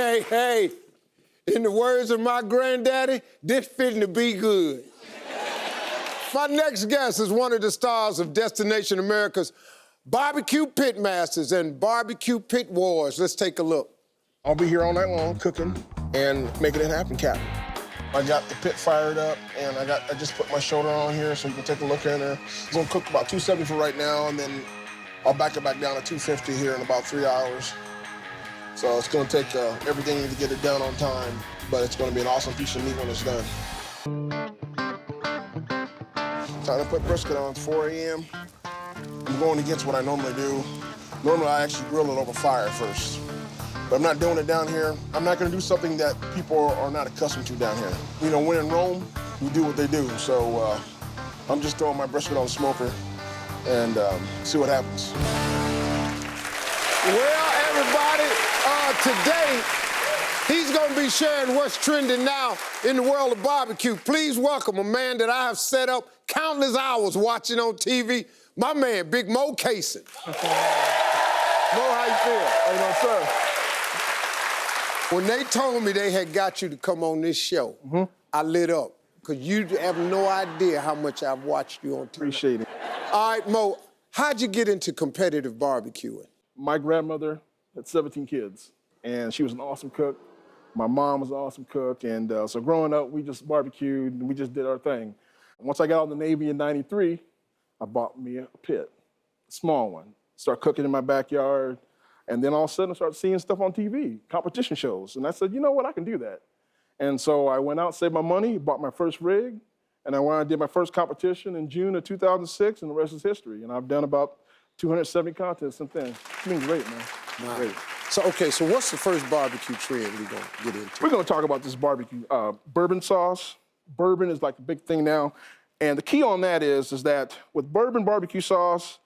Hey, in the words of my granddaddy, this fitting to be good. My next guest is one of the stars of Destination America's BBQ Pit Masters and BBQ Pit Wars. Let's take a look. I'll be here all night long cooking and making it happen, Captain. I got the pit fired up, and I just put my shoulder on here so you can take a look in there. I'm gonna cook about 270 for right now, and then I'll back it back down to 250 here in about 3 hours. So it's gonna take everything to get it done on time, but it's gonna be an awesome piece of meat when it's done. Time to put brisket on. It's 4 a.m. I'm going against what I normally do. Normally, I actually grill it over fire first. But I'm not doing it down here. I'm not gonna do something that people are not accustomed to down here. You know, when in Rome, we do what they do. So I'm just throwing my brisket on the smoker and see what happens. Well, everybody, today, he's gonna be sharing what's trending now in the world of barbecue. Please welcome a man that I have set up countless hours watching on TV, my man, Big Moe Cason. Mo, how you feel? How you doing, sir? When they told me they had got you to come on this show, I lit up, because you have no idea how much I've watched you on TV. Appreciate it. All right, Mo, how'd you get into competitive barbecuing? My grandmother had 17 kids, and she was an awesome cook. My mom was an awesome cook, and so growing up, we just barbecued, and we just did our thing. Once I got out of the Navy in '93, I bought me a pit, a small one. Started cooking in my backyard, and then all of a sudden I started seeing stuff on TV, competition shows, and I said, you know what, I can do that. And so I went out, saved my money, bought my first rig, and I went out and did my first competition in June of 2006, and the rest is history. And I've done about 270 contests since then. It's been great, man. Wow. Great. So what's the first barbecue trend we're gonna get into? We're gonna talk about this barbecue, bourbon sauce. Bourbon is like a big thing now. And the key on that is that with bourbon barbecue sauce,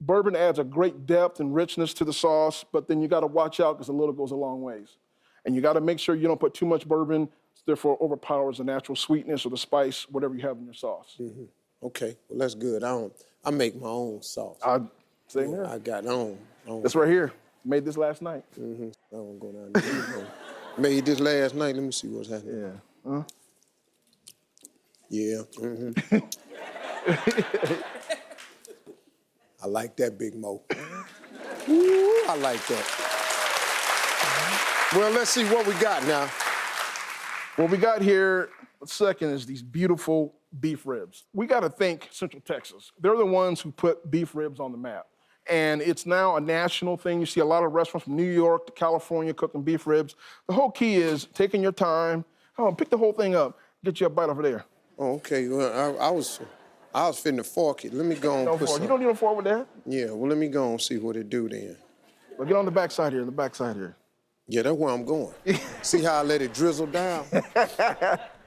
bourbon adds a great depth and richness to the sauce, but then you gotta watch out because a little goes a long ways. And you gotta make sure you don't put too much bourbon, therefore overpowers the natural sweetness or the spice, whatever you have in your sauce. Okay, well, that's good. I make my own sauce. Same here. I got on. That's right here. Made this last night. I won't go down there. Made this last night. Let me see what's happening. Yeah. Yeah. I like that, Big Mo. Ooh, I like that. Well, let's see what we got now. What we got here, second, is these beautiful beef ribs. We got to thank Central Texas. They're the ones who put beef ribs on the map. And it's now a national thing. You see a lot of restaurants from New York to California cooking beef ribs. The whole key is taking your time. Pick the whole thing up. Get you a bite over there. Oh, okay. Well, I was finna fork it. Let me go and put some. You don't need a fork with that. Yeah, well, let me go and see what it do then. Well, get on the backside here, Yeah, that's where I'm going. See how I let it drizzle down?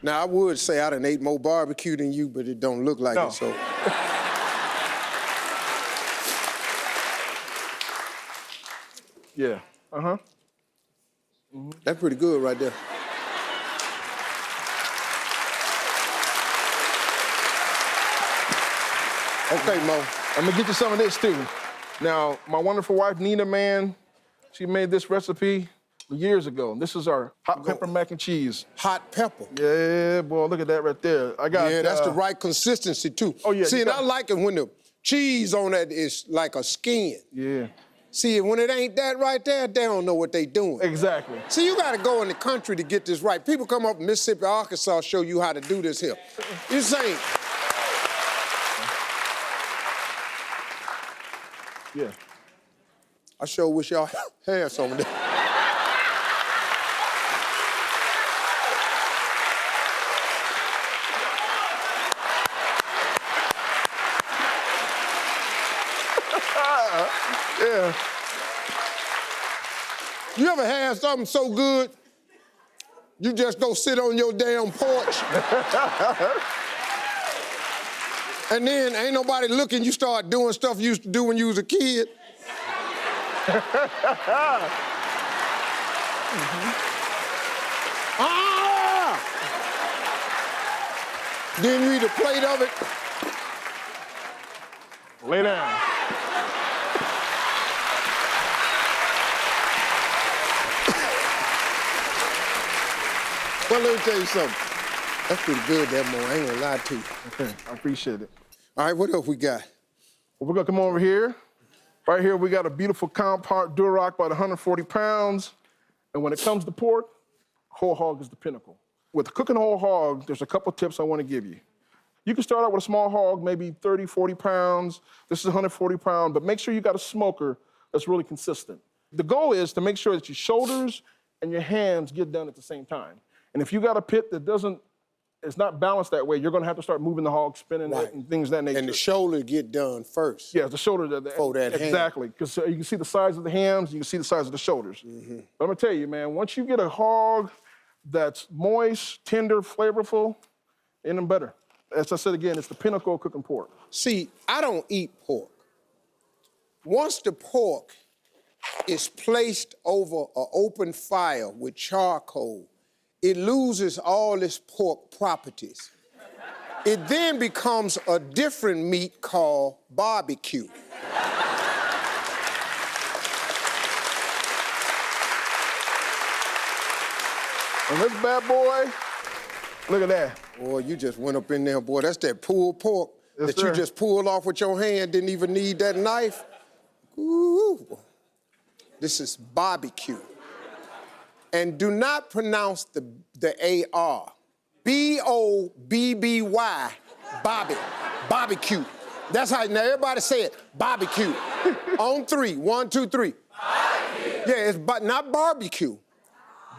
Now, I would say I done ate more barbecue than you, but it don't look like it, so. Yeah, That's pretty good right there. Okay, Mo. I'm gonna get you some of this too. Now, my wonderful wife, Nina, man, she made this recipe years ago. This is our hot pepper mac and cheese. Hot pepper. Yeah, boy, look at that right there. Yeah, that's the right consistency too. Oh, yeah. See, and I like it when the cheese on that is like a skin. Yeah. See, when it ain't that right there, they don't know what they doing. Exactly. See, you gotta go in the country to get this right. People come up from Mississippi, Arkansas, show you how to do this here. This ain't. Yeah. I sure wish y'all had some of that. Yeah. You ever had something so good, you just go sit on your damn porch, and then ain't nobody looking, you start doing stuff you used to do when you was a kid? Then you eat a plate of it. Lay down. Well, let me tell you something. That's pretty good, that Moe. I ain't gonna lie to you. Okay, I appreciate it. All right, what else we got? Well, we're gonna come over here. Right here, we got a beautiful compact Duroc, about 140 pounds. And when it comes to pork, whole hog is the pinnacle. With cooking whole hog, there's a couple tips I want to give you. You can start out with a small hog, maybe 30, 40 pounds. This is 140 pounds, but make sure you got a smoker that's really consistent. The goal is to make sure that your shoulders and your hands get done at the same time. And if you got a pit that it's not balanced that way, you're gonna have to start moving the hog, spinning it, and things of that nature. And the shoulder get done first. Yeah, the shoulder. For that hand. Exactly, because you can see the size of the hams, you can see the size of the shoulders. But I'm gonna tell you, man, once you get a hog that's moist, tender, flavorful, ain't them better. As I said again, it's the pinnacle of cooking pork. See, I don't eat pork. Once the pork is placed over an open fire with charcoal, it loses all its pork properties. It then becomes a different meat called barbecue. And this bad boy, look at that. Boy, you just went up in there, boy. That's that pulled pork that you just pulled off with your hand, didn't even need that knife. Ooh. This is barbecue. And do not pronounce the A-R. B-O-B-B-Y, Bobby, barbecue. That's how, now everybody say it, barbecue. On three, 1, 2, 3. Barbecue. Yeah, it's not barbecue.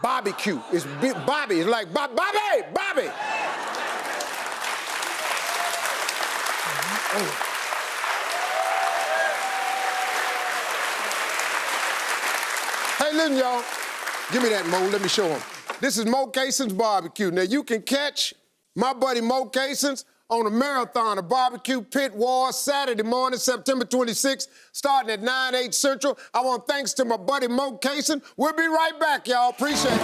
Barbecue. It's Bobby. It's like Bobby. Hey, listen, y'all. Give me that, Moe. Let me show him. This is Moe Cason's barbecue. Now, you can catch my buddy Moe Cason on a marathon of BBQ Pit Wars Saturday morning, September 26th, starting at 9/8 Central. I want thanks to my buddy Moe Cason. We'll be right back, y'all. Appreciate it.